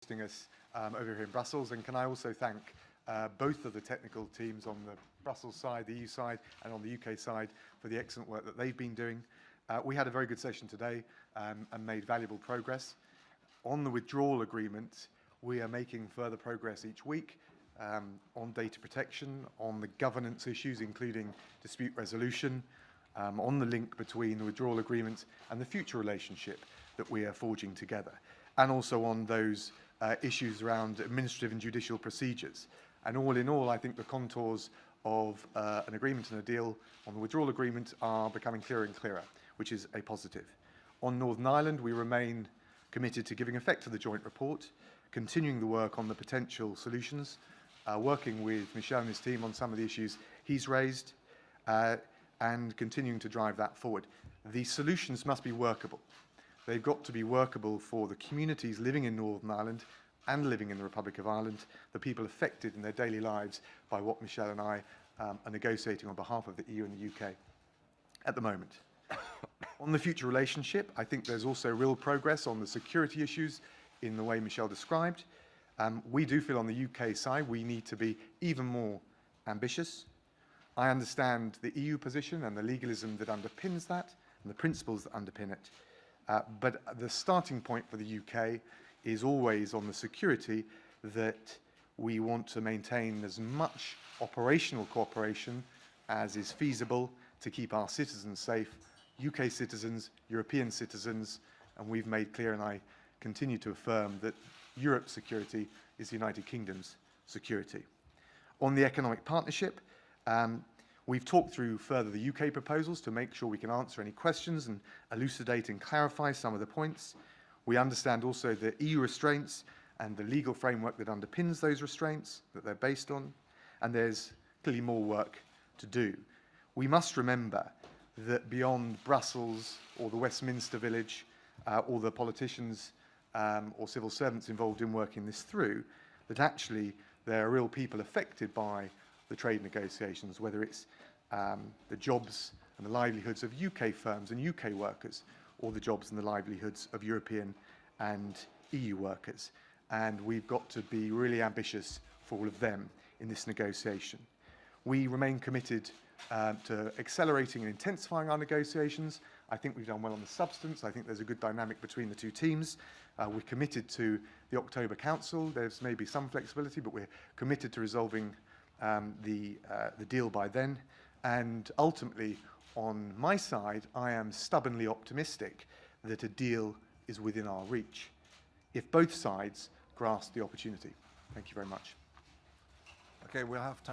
hosting us over here in Brussels. And can I also thank both of the technical teams on the Brussels side, the EU side, and on the UK side for the excellent work that they've been doing. We had a very good session today and made valuable progress. On the withdrawal agreement, we are making further progress each week on data protection, on the governance issues, including dispute resolution, on the link between the withdrawal agreement and the future relationship that we are forging together, and also on those issues around administrative and judicial procedures. And all in all, I think the contours of an agreement and a deal on the withdrawal agreement are becoming clearer and clearer, which is a positive. On Northern Ireland, we remain committed to giving effect to the joint report, continuing the work on the potential solutions, working with Michel and his team on some of the issues he's raised, and continuing to drive that forward. The solutions must be workable. They've got to be workable for the communities living in Northern Ireland and living in the Republic of Ireland, the people affected in their daily lives by what Michel and I are negotiating on behalf of the EU and the UK at the moment. On the future relationship, I think there's also real progress on the security issues in the way Michel described. We do feel on the UK side we need to be even more ambitious. I understand the EU position and the legalism that underpins that and the principles that underpin it. But the starting point for the UK is always on the security that we want to maintain as much operational cooperation as is feasible to keep our citizens safe, UK citizens, European citizens, and we've made clear, and I continue to affirm, that Europe's security is the United Kingdom's security. On the economic partnership, we've talked through further the UK proposals to make sure we can answer any questions and elucidate and clarify some of the points. We understand also the EU restraints and the legal framework that underpins those restraints, that they're based on, and there's clearly more work to do. We must remember that beyond Brussels or the Westminster Village or the politicians or civil servants involved in working this through, that actually there are real people affected by the trade negotiations, whether it's the jobs and the livelihoods of UK firms and UK workers, or the jobs and the livelihoods of European and EU workers. And we've got to be really ambitious for all of them in this negotiation. We remain committed to accelerating and intensifying our negotiations. I think we've done well on the substance. I think there's a good dynamic between the two teams. We're committed to the October Council. There's maybe some flexibility, but we're committed to resolving the deal by then. And ultimately, on my side, I am stubbornly optimistic that a deal is within our reach, if both sides grasp the opportunity. Thank you very much. Okay, we'll have time.